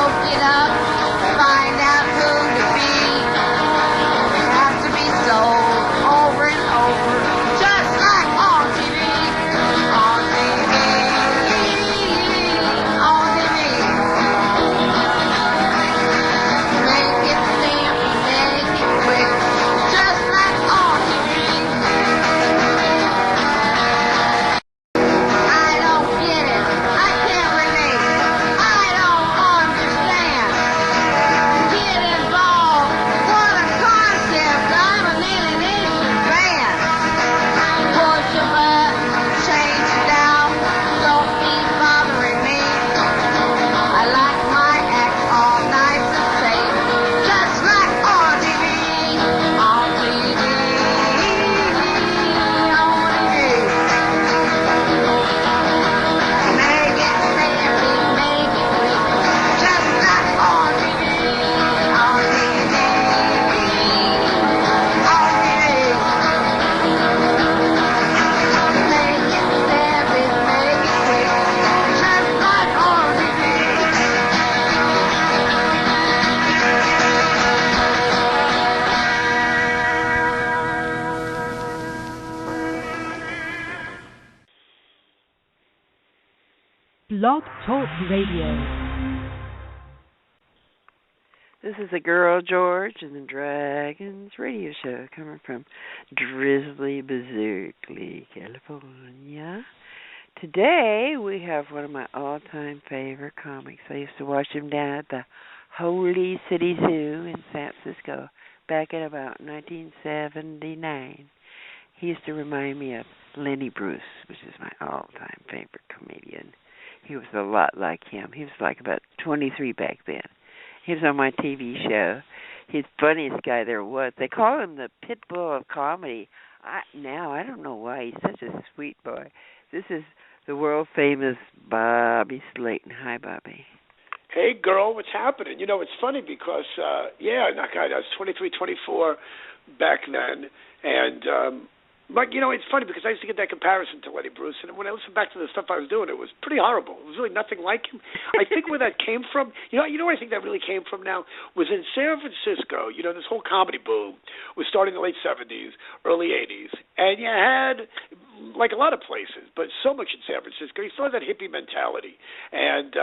look it up, find out who to be. It has to be sold over and over, just like on TV. On TV. On TV. Make it simple, make it quick, just like on TV. I don't get it. I can't relate. I don't understand. Get involved. What a concept. I'm an alienation fan. Push a button, change it down. Don't keep bothering me. I like my act all nice and safe, just like on TV. On TV. On TV. Make it snappy, make it quick, just like on TV. On TV. On TV. Make it snappy, make it quick, just like on TV. Blog Talk Radio. This is the girl George and the Dragons radio show coming from drizzly Berkeley, California. Today we have one of my all-time favorite comics. I used to watch him down at the Holy City Zoo in San Francisco back in about 1979. He used to remind me of Lenny Bruce, which is my all-time favorite comedian. He was a lot like him. He was like about 23 back then. He was on my TV show. He's the funniest guy there was. They call him the Pitbull of comedy. I don't know why. He's such a sweet boy. This is the world-famous Bobby Slayton. Hi, Bobby. Hey, girl, what's happening? You know, it's funny because, I was 23, 24 back then, and but, you know, it's funny because I used to get that comparison to Lenny Bruce, and when I listened back to the stuff I was doing, it was pretty horrible. It was really nothing like him. I think where that came from, you know where I think that really came from now? Was in San Francisco. You know, this whole comedy boom was starting in the late 70s, early 80s, and you had, like a lot of places, but so much in San Francisco, you still had that hippie mentality, and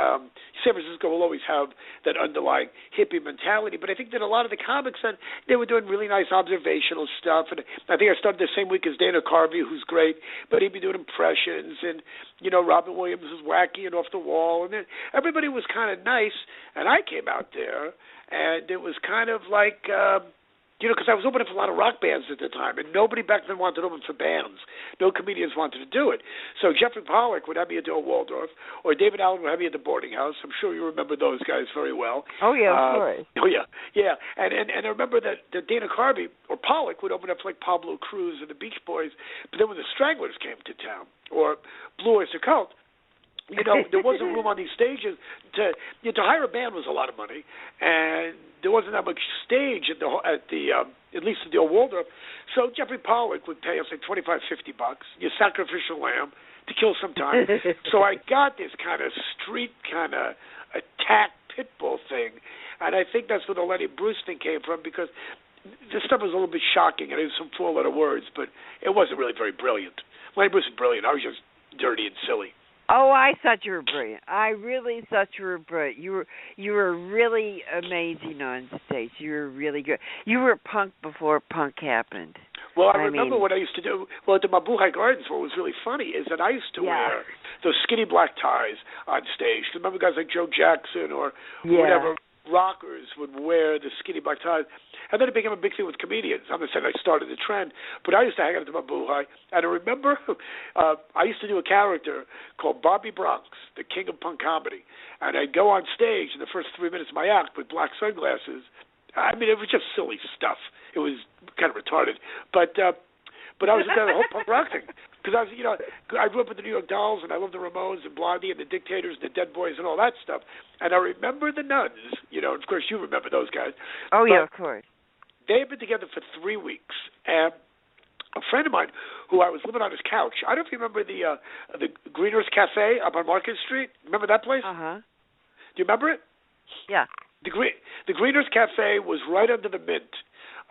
San Francisco will always have that underlying hippie mentality, but I think that a lot of the comics, then, they were doing really nice observational stuff, and I think I started the same week as Dana Carvey, who's great, but he'd be doing impressions, and, you know, Robin Williams was wacky and off the wall, and then everybody was kind of nice, and I came out there, and it was kind of like, you know, because I was opening for a lot of rock bands at the time, and nobody back then wanted to open for bands. No comedians wanted to do it. So Jeffrey Pollack would have me at the Waldorf, or David Allen would have me at the boarding house. I'm sure you remember those guys very well. Oh, yeah, of course. Oh, yeah, yeah. And I remember that Dana Carvey or Pollack would open up for like Pablo Cruz and the Beach Boys, but then when the Stranglers came to town, or Blue Oyster Cult, you know, there wasn't room on these stages to hire a band was a lot of money, and there wasn't that much stage at least at the old Waldorf. So Jeffrey Pollack would pay us like $25, $50, your sacrificial lamb, to kill some time. So I got this kind of street kind of attack Pitbull thing, and I think that's where the Lenny Bruce thing came from, because this stuff was a little bit shocking, and it was some four-letter words, but it wasn't really very brilliant. Lenny Bruce was brilliant. I was just dirty and silly. Oh, I thought you were brilliant. I really thought you were brilliant. You were really amazing on stage. You were really good. You were punk before punk happened. Well, I remember what I used to do. Well, at the Mabuhay Gardens, what was really funny is that I used to wear those skinny black ties on stage. Remember guys like Joe Jackson or whatever rockers would wear the skinny black ties. And then it became a big thing with comedians. I'm not saying I started the trend, but I used to hang out at the Mabuhay. And I remember I used to do a character called Bobby Bronx, the king of punk comedy. And I'd go on stage in the first 3 minutes of my act with black sunglasses. I mean, it was just silly stuff. It was kind of retarded. But I was into the whole punk rock thing. Because I was, you know, I grew up with the New York Dolls, and I loved the Ramones and Blondie and the Dictators and the Dead Boys and all that stuff. And I remember the Nuns, you know, of course you remember those guys. Oh, yeah, of course. They had been together for 3 weeks. And a friend of mine, who I was living on his couch, I don't know if you remember the Greener's Cafe up on Market Street. Remember that place? Uh-huh. Do you remember it? Yeah. The Greeners Cafe was right under the Mint,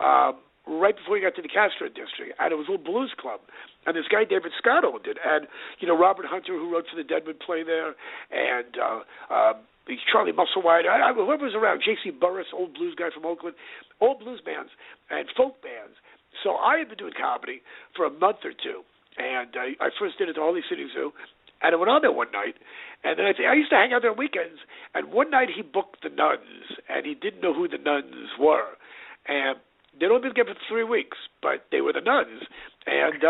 right before you got to the Castro District, and it was a little blues club. And this guy David Scott owned it, and Robert Hunter, who wrote for the Dead, would play there, and Charlie Musselwhite, whoever was around, J.C. Burris, old blues guy from Oakland, all blues bands and folk bands. So I had been doing comedy for a month or two, and I first did it at the Holy City Zoo. And I went on there one night, and then I used to hang out there on weekends, and one night he booked the Nuns, and he didn't know who the Nuns were. And they'd only been together for 3 weeks, but they were the Nuns. And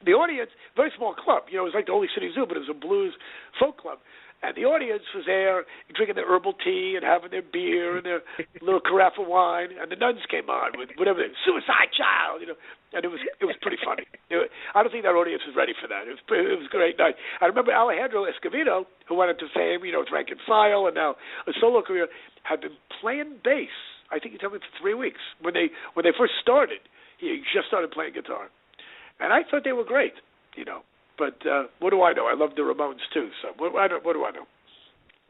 the audience, very small club, it was like the Holy City Zoo, but it was a blues folk club. And the audience was there drinking their herbal tea and having their beer and their little carafe of wine. And the Nuns came on with whatever, Suicide Child, and it was pretty funny. I don't think that audience was ready for that. It was a great night. I remember Alejandro Escovedo, who went into fame, with Rank and File and now a solo career, had been playing bass. I think he told me for 3 weeks. When they first started, he just started playing guitar, and I thought they were great, But what do I know? I love the Ramones too. So what do I know?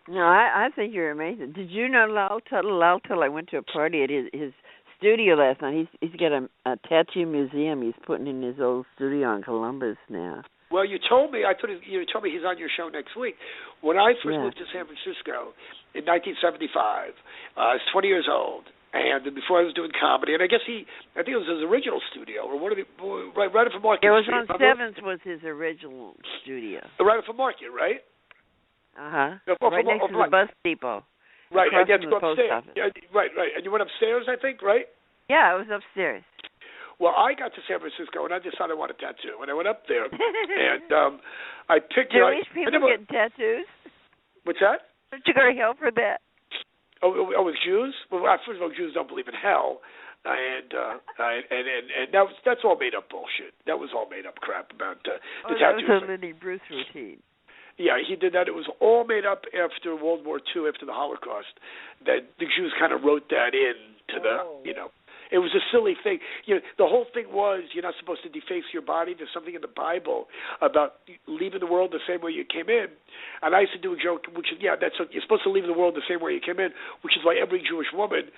No, I think you're amazing. Did you know Lyle Tuttle? Lyle Tuttle, I went to a party at his studio last night. He's got a tattoo museum he's putting in his old studio in Columbus now. Well, you told me. You told me he's on your show next week. When I first moved to San Francisco in 1975, I was 20 years old. And before I was doing comedy, and I think it was his original studio, or one of the right off of Market. It was Street, on Seventh was his original studio. Right off of Market, right? Right next to the bus depot. Right, and you had to go upstairs. Yeah, right, and you went upstairs, I think, right? Yeah, it was upstairs. Well, I got to San Francisco, and I decided I wanted a tattoo, and I went up there, and I picked. Jewish people get tattoos. What's that? Don't you go to hell for that? Oh, with Jews? Well, first of all, Jews don't believe in hell, and that's all made up bullshit. That was all made up crap about the tattoos. That was a Lenny Bruce routine. Yeah, he did that. It was all made up after World War II, after the Holocaust. That the Jews kind of wrote that in to It was a silly thing. The whole thing was you're not supposed to deface your body. There's something in the Bible about leaving the world the same way you came in. And I used to do a joke, which is, you're supposed to leave the world the same way you came in, which is why every Jewish woman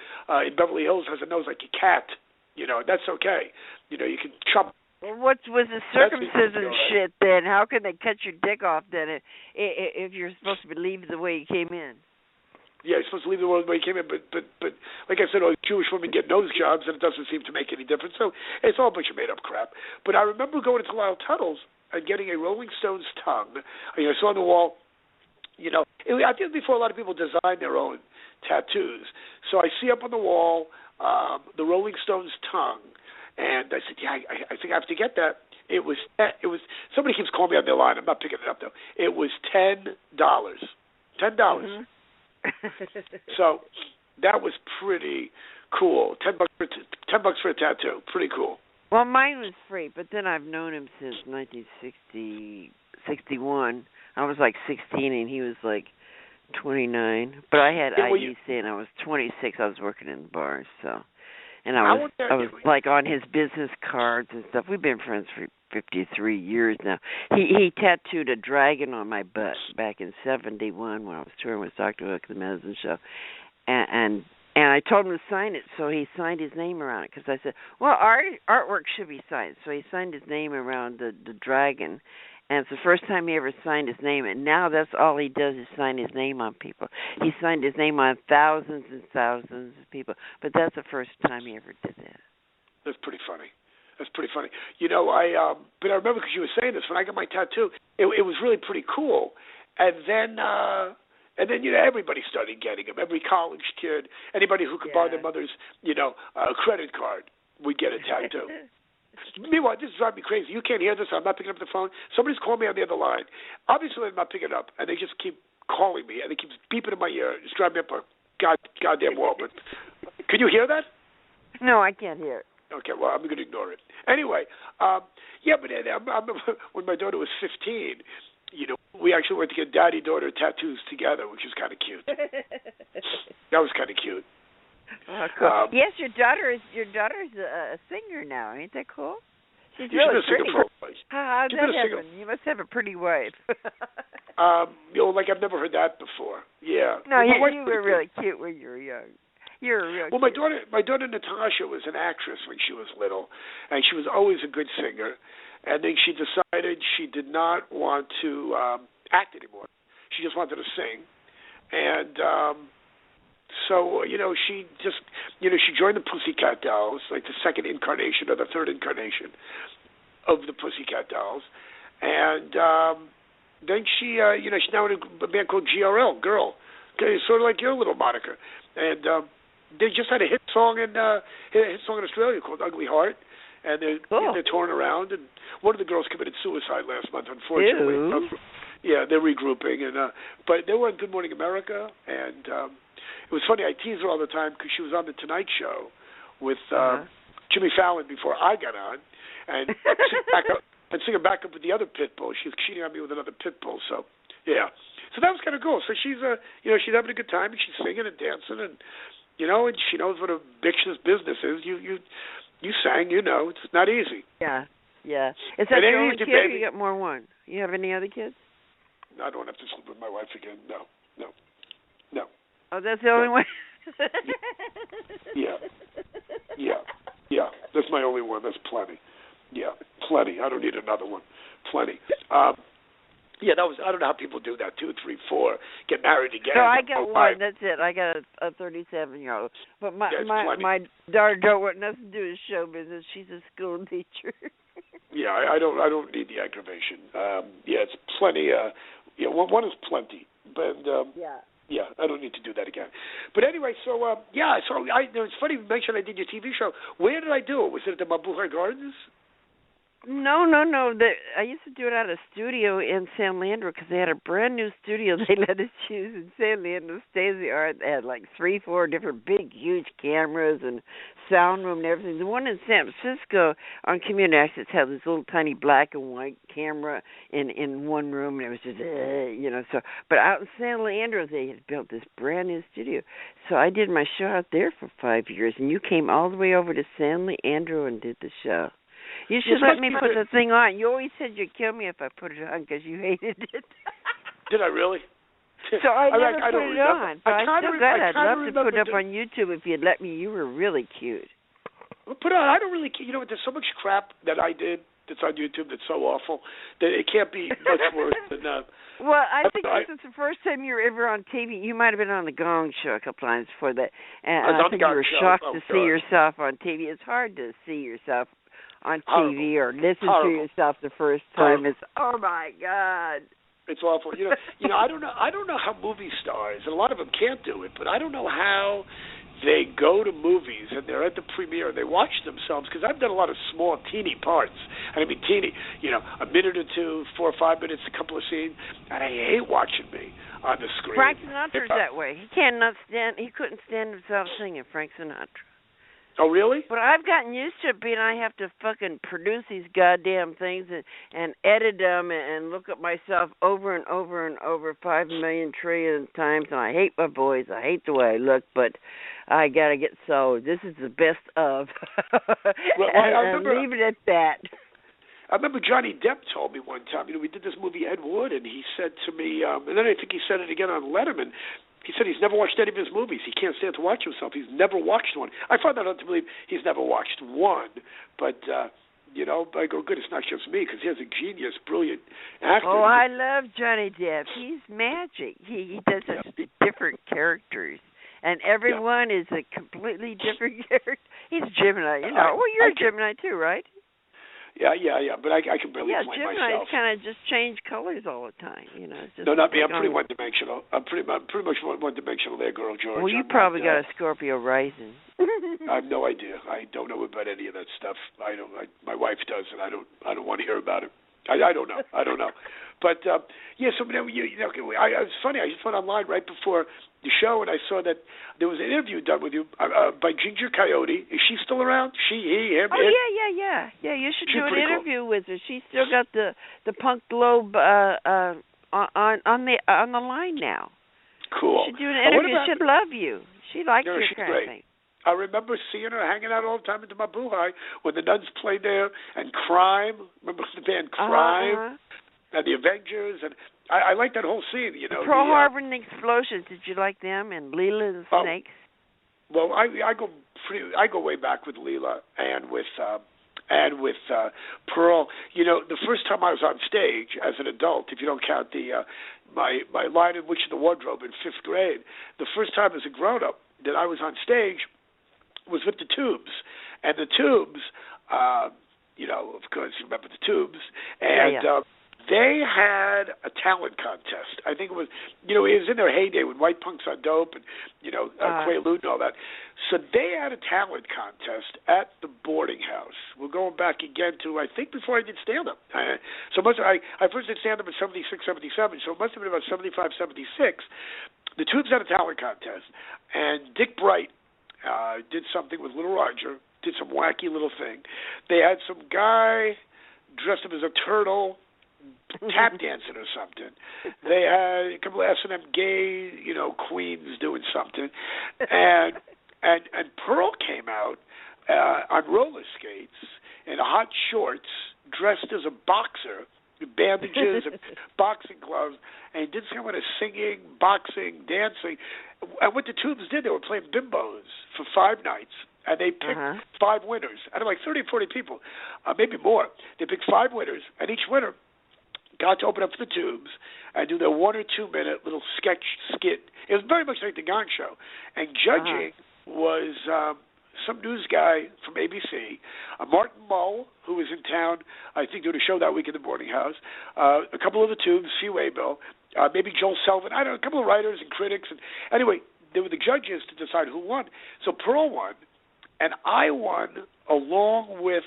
in Beverly Hills has a nose like a cat. That's okay. You can chop. Well, what was the circumcision shit then? How can they cut your dick off then if you're supposed to leave the way you came in? Yeah, you're supposed to leave the world the way you came in, but like I said, all Jewish women get nose jobs, and it doesn't seem to make any difference. So it's all a bunch of made-up crap. But I remember going into Lyle Tuttle's and getting a Rolling Stones tongue. I saw on the wall, I think before a lot of people design their own tattoos. So I see up on the wall the Rolling Stones tongue, and I said, I think I have to get that. It was somebody keeps calling me on their line. I'm not picking it up though. It was $10. $10. So that was pretty cool. $10 for a tattoo. Pretty cool. Well, mine was free, but then I've known him since 1961. I was like 16 and he was like 29. But I had IEC and I was 26. I was working in the bars, so. And I was like on his business cards and stuff. We've been friends for 53 years now. He tattooed a dragon on my butt back in '71 when I was touring with Dr. Hook, the Medicine Show, and I told him to sign it, so he signed his name around it because I said, well, artwork should be signed. So he signed his name around the dragon. And it's the first time he ever signed his name, and now that's all he does is sign his name on people. He signed his name on thousands and thousands of people, but that's the first time he ever did that. That's pretty funny. But I remember because you were saying this when I got my tattoo, it was really pretty cool, and then everybody started getting them. Every college kid, anybody who could borrow their mother's credit card would get a tattoo. Meanwhile, this is driving me crazy. You can't hear this. I'm not picking up the phone. Somebody's calling me on the other line. Obviously, I'm not picking it up, and they just keep calling me, and it keeps beeping in my ear. It's driving me up a goddamn wall. But can you hear that? No, I can't hear it. Okay, well, I'm going to ignore it. Anyway, but when my daughter was 15, we actually went to get daddy-daughter tattoos together, which is kind of cute. That was kind of cute. Oh, cool. Yes, your daughter is a singer now. Ain't that cool? She's You should really have sing pretty. a folk voice. How You that better sing happen? You must have a pretty wife. Like I've never heard that before. Yeah. No, Well, my you wife's were pretty really cute when you were young. You were real Well, cute. my daughter Natasha was an actress when she was little, and she was always a good singer. And then she decided she did not want to act anymore. She just wanted to sing, and so she just she joined the Pussycat Dolls, like the second incarnation or the third incarnation of the Pussycat Dolls, and then she's now in a band called GRL, Girl, sort of like your little moniker, and they just had a hit song in Australia called Ugly Heart, and they're touring around, and one of the girls committed suicide last month, unfortunately. Ew. Yeah, they're regrouping, and but they were on Good Morning America, and it was funny. I tease her all the time because she was on the Tonight Show with Jimmy Fallon before I got on, and sing her back up with the other Pitbull. She was cheating on me with another Pitbull, so yeah. So that was kind of cool. So she's she's having a good time, and she's singing and dancing, and and she knows what a bitch's business is. You sang, it's not easy. Yeah. Is that your only kid, or you got more one? You have any other kids? No, I don't have to sleep with my wife again. No. Oh, that's the only one? Yeah. That's my only one. That's plenty. Yeah, plenty. I don't need another one. Plenty. Yeah, I don't know how people do that. 2, 3, 4, get married again. So I got one. That's it. I got a 37-year-old. But my daughter don't want nothing to do with show business. She's a school teacher. Yeah, I don't need the aggravation. It's plenty. One is plenty. But yeah, I don't need to do that again. But anyway, so it's funny you mentioned I did your TV show. Where did I do it? Was it at the Mabuhay Gardens? No. I used to do it at a studio in San Leandro because they had a brand new studio they let us use in San Leandro, state of the art. They had like 3-4 different big, huge cameras and sound room and everything. The one in San Francisco on Community Access had this little tiny black and white camera in one room, and it was just, so. But out in San Leandro, they had built this brand new studio. So I did my show out there for 5 years, and you came all the way over to San Leandro and did the show. You should let me put the thing on. You always said you'd kill me if I put it on because you hated it. Did I really? So I never put it on. But I still got it. I'd love to put it up on YouTube if you'd let me. You were really cute. Well, put it on. I don't really. There's so much crap that I did that's on YouTube that's so awful that it can't be much worse than. Well, I think this is the first time you were ever on TV. You might have been on the Gong Show a couple times before that, and I think you were shocked to see yourself on TV. It's hard to see yourself on TV or listen to yourself the first time. It's oh my God. It's awful. I don't know how movie stars, and a lot of them can't do it, but I don't know how they go to movies and they're at the premiere and they watch themselves, because I've done a lot of small, teeny parts. And I mean teeny, a minute or two, 4 or 5 minutes, a couple of scenes, and I hate watching me on the screen. Frank Sinatra's that way. He couldn't stand himself singing, Frank Sinatra. Oh, really? But I've gotten used to it being I have to fucking produce these goddamn things and edit them and look at myself over and over and over 5 million trillion times, and I hate my voice. I hate the way I look, but I got to get so. This is the best of. And leave it at that. I remember Johnny Depp told me one time, we did this movie Ed Wood, and he said to me, and then I think he said it again on Letterman, he said he's never watched any of his movies. He can't stand to watch himself. He's never watched one. I find that hard to believe he's never watched one. But, I go, good, it's not just me, because he has a genius, brilliant actor. Oh, I love Johnny Depp. He's magic. He does such different characters. And everyone is a completely different character. He's a Gemini, you're a Gemini too, right? Yeah, but I can barely explain myself. Yeah, Gemini kind of just change colors all the time, It's just no, not me. I'm pretty one-dimensional. I'm pretty much one-dimensional there, girl, George. Well, you probably got a Scorpio rising. I have no idea. I don't know about any of that stuff. My wife does, and I don't want to hear about it. I don't know. But so it's funny. I just went online right before the show, and I saw that there was an interview done with you by Ginger Coyote. Is she still around? She, he, him? Oh, yeah. Yeah, you should do an interview with her. She's still got the Punk Globe on the line now. Cool. You should do an interview. She'd love you. She likes your kind of thing. I remember seeing her hanging out all the time at the Mabuhay when the Nuns played there, and Crime. Remember the band Crime? And the Avengers, and I like that whole scene, you know. Pearl Harbor and the Explosions, did you like them? And Leela and the Snakes? Well, I go way back with Leela and with Pearl. You know, the first time I was on stage as an adult, if you don't count the my line in Witch in the Wardrobe in 5th grade, the first time as a grown-up that I was on stage was with the Tubes. And the Tubes, you know, of course, you remember the Tubes. And they had a talent contest. I think it was, you know, it was in their heyday when White Punks on Dope and, you know, Quaalude and all that. So they had a talent contest at the boarding house. We're going back again to, I think, before I did stand-up. I first did stand-up in 76, 77, so it must have been about 75, 76. The Tubes had a talent contest, and Dick Bright did something with Little Roger, did some wacky little thing. They had some guy dressed up as a turtle, tap dancing or something. They had a couple of S&M gay, you know, queens doing something, and Pearl came out on roller skates in hot shorts, dressed as a boxer, with bandages and boxing gloves, and did some kind of singing, boxing, dancing. And what the Tubes did, they were playing bimbos for 5 nights. And they picked 5 winners out of like 30 or 40 people, maybe more. They picked 5 winners, and each winner got to open up for the Tubes and do their 1 or 2 minute little sketch skit. It was very much like the Gong Show. And judging was some news guy from ABC, Martin Mull, who was in town, I think, doing a show that week in the boarding house, a couple of the Tubes, Fee Waybill, maybe Joel Selvin, I don't know, a couple of writers and critics. And anyway, they were the judges to decide who won. So Pearl won, and I won along with,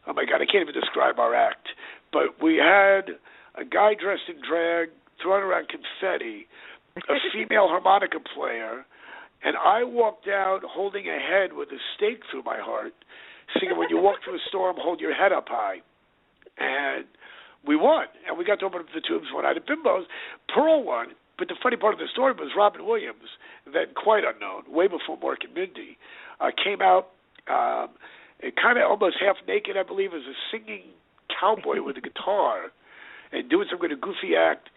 oh my God, I can't even describe our act, but we had a guy dressed in drag throwing around confetti, a female harmonica player, and I walked out holding a head with a stake through my heart, singing, "When you walk through a storm, hold your head up high." And we won, and we got to open up the Tubes one night at Bimbo's. Pearl won, but the funny part of the story was Robin Williams, then quite unknown, way before Mork and Mindy, came out kind of almost half naked, I believe, as a singing cowboy with a guitar and doing some kind of goofy act.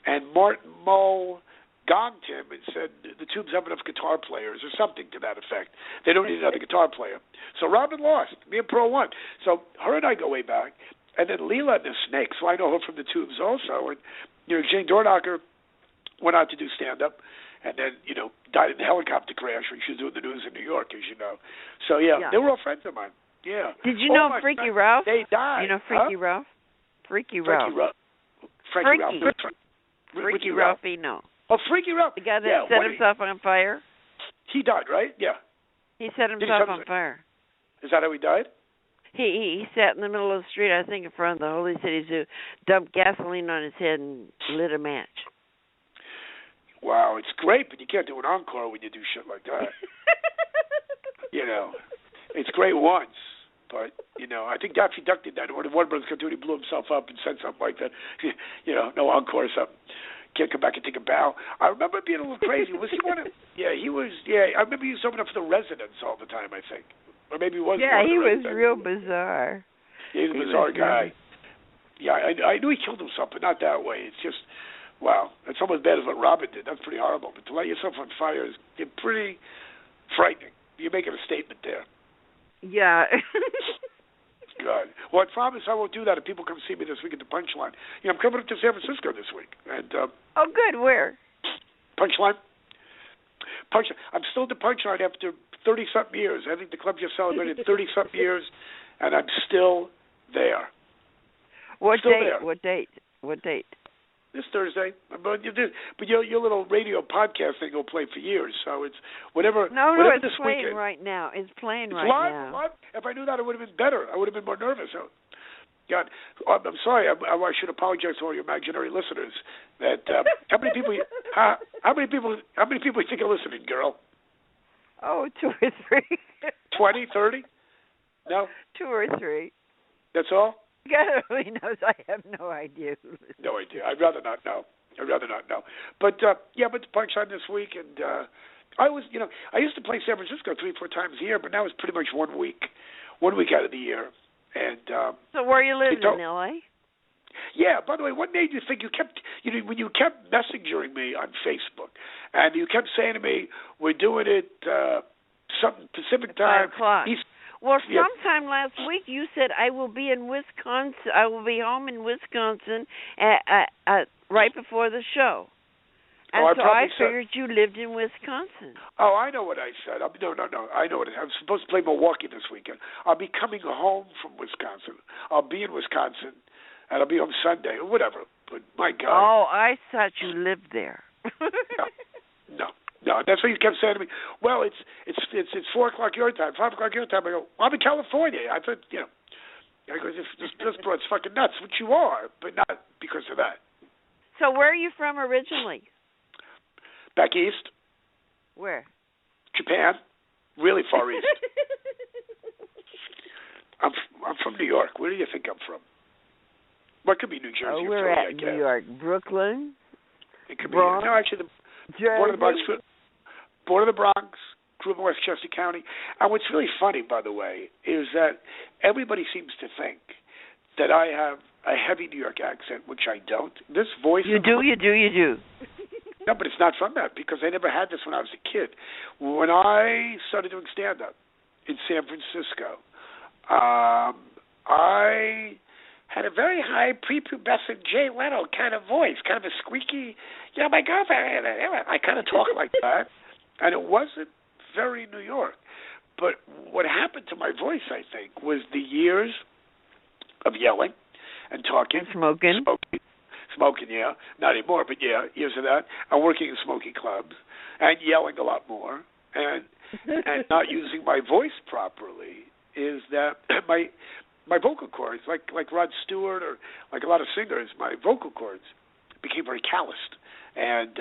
And Martin Mull gonged him and said, the Tubes have enough guitar players, or something to that effect. They don't need another guitar player. So Robin lost. Me and Pearl won. So her and I go way back. And then Leela and the Snakes, so I know her from the Tubes also. And, you know, Jane Dornacher went out to do stand-up and then, you know, died in a helicopter crash when she was doing the news in New York, as you know. So, yeah. They were all friends of mine. Yeah. Did you know Freaky Ralph? They died. You know Freaky Ralph? Freaky Ralph. Freaky Ralphino. Oh, Freaky Ralph. The guy that set himself on fire? He died, right? Yeah. He set himself on fire. Is that how he died? He sat in the middle of the street, I think in front of the Holy City Zoo, dumped gasoline on his head and lit a match. Wow, it's great, but you can't do an encore when you do shit like that. You know, it's great once, but, you know, I think Daffy Duck did that. When Warner Brothers cartoon, he blew himself up and said something like that. You know, no encore or something. Can't come back and take a bow. I remember being a little crazy. Was he one of... Yeah, he was... Yeah, I remember he used to open up for the Residents all the time, I think. Or maybe he was... Yeah, he was real bizarre. He was a bizarre guy. Yeah, I knew he killed himself, but not that way. It's just... Wow, that's almost bad as what Robin did. That's pretty horrible. But to light yourself on fire is pretty frightening. You're making a statement there. Yeah. God. Well, I promise I won't do that if people come see me this week at the Punchline. You know, I'm coming up to San Francisco this week. And oh, good. Where? Punchline. I'm still at the Punchline after 30-something years. I think the club just celebrated 30-something years, and I'm still there. What still date? There. What date? What date? This Thursday. But your little radio podcast thing will play for years, so it's whatever. No, whatever it's this playing weekend. right now. It's playing it's right live, now. Live. If I knew that, it would have been better. I would have been more nervous. God, I'm sorry. I should apologize to all your imaginary listeners. That how many people you think are listening, girl? Oh, 2 or 3. 20, 30? No. 2 or 3. That's all. God only knows. I have no idea. No idea. I'd rather not know. But, but the Punchline this week, and I used to play San Francisco 3-4 times a year, but now it's pretty much 1 week out of the year. And so where you living in L.A.? Yeah. By the way, what made you think when you kept messaging me on Facebook, and you kept saying to me, "We're doing it something Pacific time." 5 o'clock. Well, sometime last week you said I will be in Wisconsin. I will be home in Wisconsin at right before the show. And so I figured you lived in Wisconsin. Oh, I know what I said. No. I know what I'm supposed to play Milwaukee this weekend. I'll be coming home from Wisconsin. I'll be in Wisconsin, and I'll be home Sunday or whatever. But my God. Oh, I thought you lived there. No. That's what you kept saying to me. Well, it's 4 o'clock your time, 5 o'clock your time. I go, I'm in California. I thought, I go, this broad's fucking nuts, which you are, but not because of that. So where are you from originally? Back east. Where? Japan. Really far east. I'm from New York. Where do you think I'm from? What could be New Jersey? Oh, we're at New York. Brooklyn? It could be. No, actually, born in the Bronx, grew up in Westchester County. And what's really funny, by the way, is that everybody seems to think that I have a heavy New York accent, which I don't. This voice... You do. No, but it's not from that, because I never had this when I was a kid. When I started doing stand-up in San Francisco, I had a very high prepubescent Jay Leno kind of voice, kind of a squeaky, my girlfriend, I kind of talk like that. And it wasn't very New York. But what happened to my voice, I think, was the years of yelling and talking. And Smoking, yeah. Not anymore, but yeah, years of that. And working in smoking clubs and yelling a lot more and not using my voice properly is that my vocal cords, like Rod Stewart or like a lot of singers, my vocal cords became very calloused. And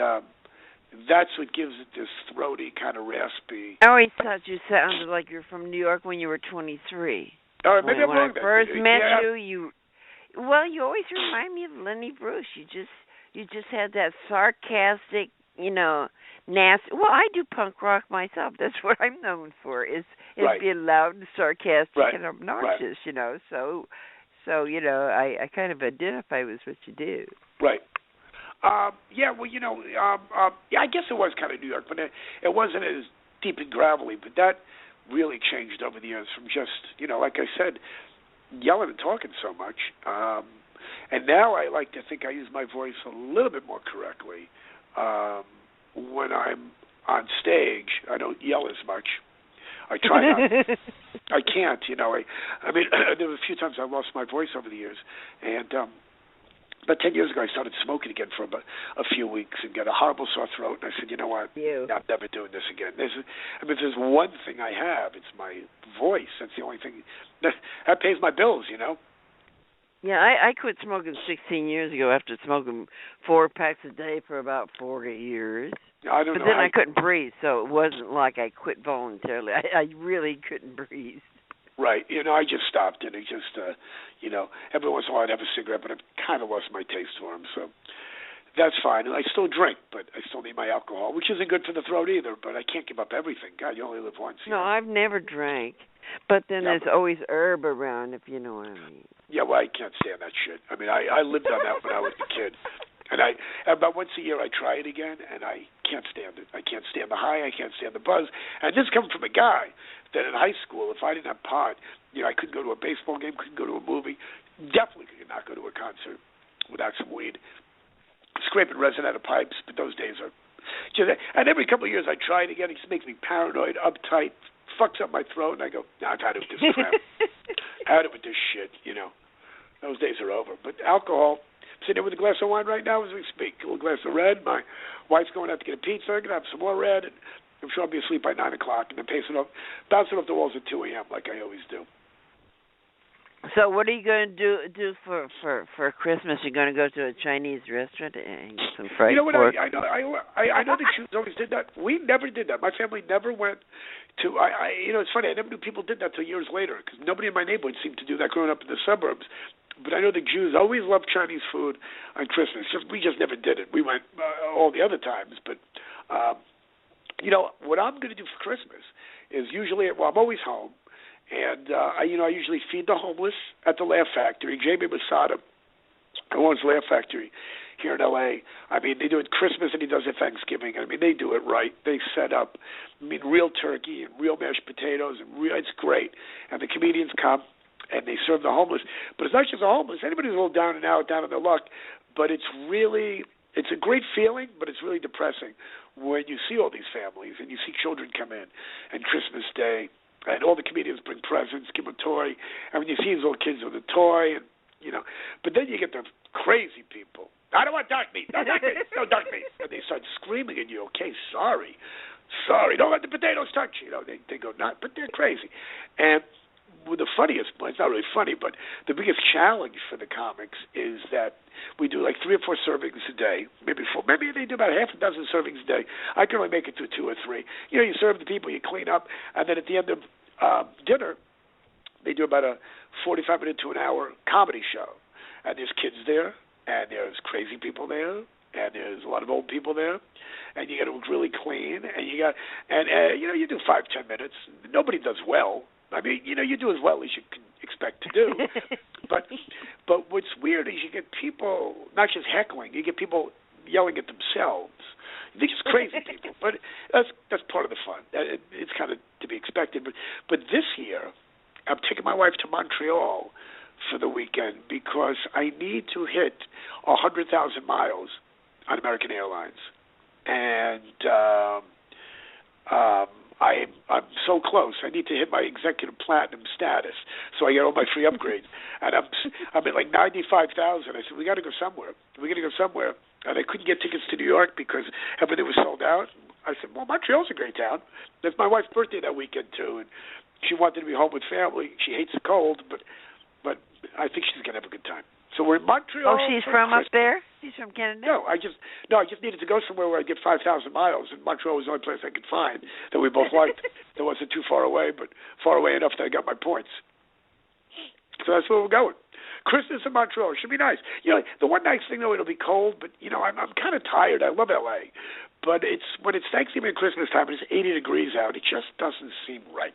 that's what gives it this throaty, kind of raspy. I always thought you sounded like you're from New York when you were 23. All right, maybe I'm wrong. When I first met you always remind me of Lenny Bruce. You just had that sarcastic, nasty. Well, I do punk rock myself. That's what I'm known for. Is being loud and sarcastic and obnoxious. So I kind of identify with what you do. Right. I guess it was kind of New York, but it wasn't as deep and gravelly. But that really changed over the years from just, like I said, yelling and talking so much. And now I like to think I use my voice a little bit more correctly. When I'm on stage, I don't yell as much. I try not. I can't, I mean, there were a few times I lost my voice over the years. And about 10 years ago, I started smoking again for about a few weeks and got a horrible sore throat. And I said, you know what? I'm never doing this again. If there's one thing I have, it's my voice. That's the only thing that pays my bills, Yeah, I quit smoking 16 years ago after smoking 4 packs a day for about 4 years. I don't know. But then I couldn't breathe, so it wasn't like I quit voluntarily. I really couldn't breathe. Right. I just stopped, and it just, every once in a while I'd have a cigarette, but I've kind of lost my taste for them, so that's fine. And I still drink, but I still need my alcohol, which isn't good for the throat either, but I can't give up everything. God, you only live once. No, I've never drank, but then there's always herb around, if you know what I mean. Yeah, well, I can't stand that shit. I mean, I lived on that when I was a kid. And about once a year I try it again, and I can't stand it. I can't stand the high. I can't stand the buzz. And this comes from a guy that in high school, if I didn't have pot, I couldn't go to a baseball game, couldn't go to a movie, definitely could not go to a concert without some weed. Scraping resin out of pipes, but those days are just. And every couple of years I try it again. It just makes me paranoid, uptight, fucks up my throat, and I go, I'm tired of this crap. Out of it, this shit, Those days are over. But alcohol. Sitting there with a glass of wine right now as we speak. A little glass of red. My wife's going out to get a pizza. I'm going to have some more red. And I'm sure I'll be asleep by 9 o'clock. And then bouncing off the walls at 2 a.m. like I always do. So what are you going to do for Christmas? You're going to go to a Chinese restaurant and get some fried pork? I know the Jews always did that. We never did that. My family never went to. It's funny. I never knew people did that till years later because nobody in my neighborhood seemed to do that growing up in the suburbs. But I know the Jews always loved Chinese food on Christmas. We just never did it. We went all the other times, but what I'm going to do for Christmas is usually, I'm always home, and I usually feed the homeless at the Laugh Factory. Jamie Masada, who owns Laugh Factory here in L.A., I mean, they do it Christmas and he does it Thanksgiving. I mean, they do it right. They set up, real turkey and real mashed potatoes, and it's great. And the comedians come and they serve the homeless. But it's not just the homeless. Anybody's a little down and out, down on their luck. But it's a great feeling, but it's really depressing when you see all these families and you see children come in and Christmas Day and all the comedians bring presents, give them a toy. I mean, you see these little kids with a toy, and but then you get the crazy people. I don't want dark meat. No dark meat. No dark meat. And they start screaming at you. Okay, sorry. Don't let the potatoes touch you. They go nuts, but they're crazy. And the funniest, well, it's not really funny, but the biggest challenge for the comics is that we do like 3 or 4 servings a day, maybe 4. Maybe they do about half a dozen servings a day. I can only make it to 2 or 3. You serve the people, you clean up, and then at the end of dinner, they do about a 45-minute to an hour comedy show. And there's kids there, and there's crazy people there, and there's a lot of old people there, and you got to look really clean, and you do 5-10 minutes. Nobody does well. I mean, you do as well as you can expect to do. but what's weird is you get people not just heckling, you get people yelling at themselves. They're just crazy people. But that's part of the fun. It's kind of to be expected. But this year, I'm taking my wife to Montreal for the weekend because I need to hit 100,000 miles on American Airlines. And I'm so close. I need to hit my executive platinum status, so I get all my free upgrades. And I'm at like 95,000. I said, we got to go somewhere. And I couldn't get tickets to New York because everything was sold out. I said, well, Montreal's a great town. It's my wife's birthday that weekend too, and she wanted to be home with family. She hates the cold, but I think she's gonna have a good time. So we're in Montreal. Oh, she's from up there? She's from Canada? No, I just needed to go somewhere where I get 5,000 miles, and Montreal was the only place I could find that we both liked. That wasn't too far away, but far away enough that I got my points. So that's where we're going. Christmas in Montreal. It should be nice. The one nice thing, though, it'll be cold, but, I'm kind of tired. I love L.A. But when it's Thanksgiving and Christmas time and it's 80 degrees out, it just doesn't seem right.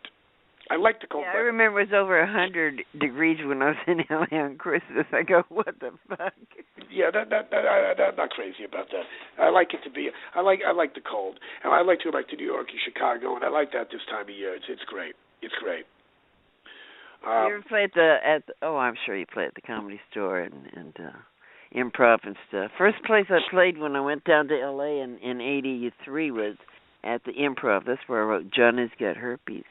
I like the cold weather. I remember it was over 100 degrees when I was in L.A. on Christmas. I go, what the fuck? Yeah, I'm not crazy about that. I like it to be. I like the cold, and I like to go back to New York and Chicago, and I like that this time of year. It's great. It's great. You ever play I'm sure you play at the Comedy Store and Improv and stuff. First place I played when I went down to L.A. in 83 was at the Improv. That's where I wrote John Has Got Herpes.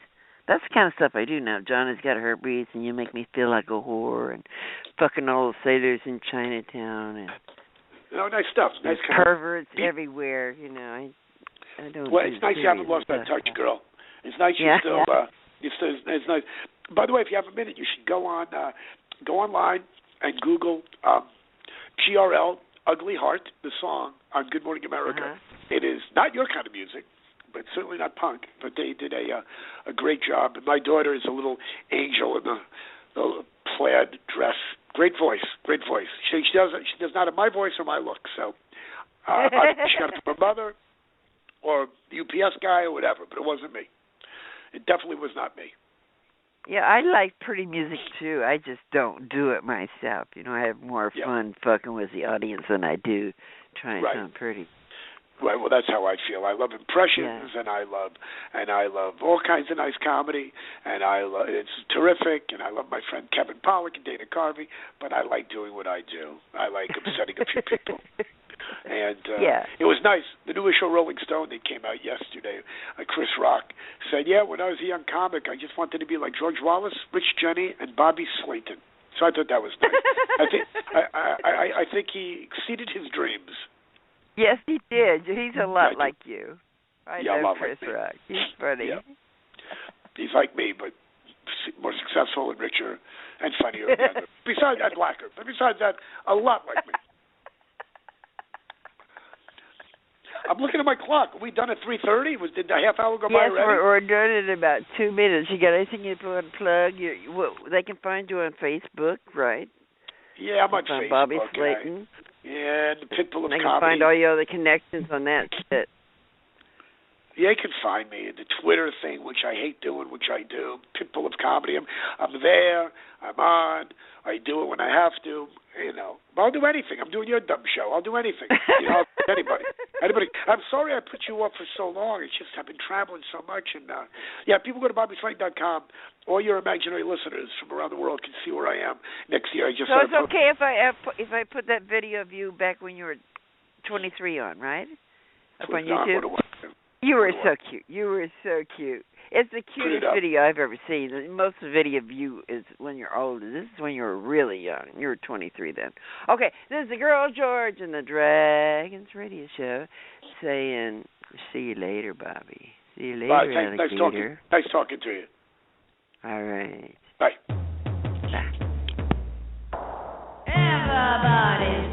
That's the kind of stuff I do now. John Has Got Herpes, and you make me feel like a whore, and fucking all the sailors in Chinatown, and nice stuff. Nice perverts everywhere. I don't. Well, it's nice you haven't lost that touch, girl. It's nice you still. It's nice. By the way, if you have a minute, you should go online and Google GRL Ugly Heart, the song on Good Morning America. Uh-huh. It is not your kind of music, but certainly not punk. But they did a great job. And my daughter is a little angel in the plaid dress. Great voice. She does not have my voice or my look. So she got it from her mother or the UPS guy or whatever, but it wasn't me. It definitely was not me. Yeah, I like pretty music too. I just don't do it myself. I have more fun fucking with the audience than I do trying to sound pretty. Right. Well, that's how I feel. I love impressions, and I love all kinds of nice comedy, and it's terrific. And I love my friend Kevin Pollak and Dana Carvey. But I like doing what I do. I like upsetting a few people. And it was nice. The new issue of Rolling Stone that came out yesterday, Chris Rock, said, when I was a young comic, I just wanted to be like George Wallace, Rich Jenny, and Bobby Slayton. So I thought that was nice. I think he exceeded his dreams. Yes, he did. He's a lot like you. I know Chris like Rock. He's funny. Yeah. He's like me, but more successful and richer and funnier. Besides that, blacker. But besides that, a lot like me. I'm looking at my clock. Are we done at 3:30? Did a half hour go by already? Yes, we're done in about 2 minutes. You got anything you want to plug? They can find you on Facebook, right? Yeah, I'm on Facebook. Bobby Slayton. Yeah, the Pitbull of They comedy. can find all your other connections on that shit. They can find me in the Twitter thing, which I hate doing, which I do. Pitbull of Comedy. I'm there. I'm on. I do it when I have to. You know, but I'll do anything. I'm doing your dumb show. I'll do anything. You know, anybody. I'm sorry I put you up for so long. It's just I've been traveling so much, and people go to BobbySlayton.com. All your imaginary listeners from around the world can see where I am next year. So it's okay if I put that video of you back when you were 23 on, right? Up on YouTube. You were so cute. You were so cute. It's the cutest video I've ever seen. Most of the video of you is when you're older. This is when you were really young. You were 23 then. Okay, this is the Girl George and the Dragons Radio Show saying, see you later, Bobby. See you later, alligator. Nice talking to you. All right. Bye. Bye. Everybody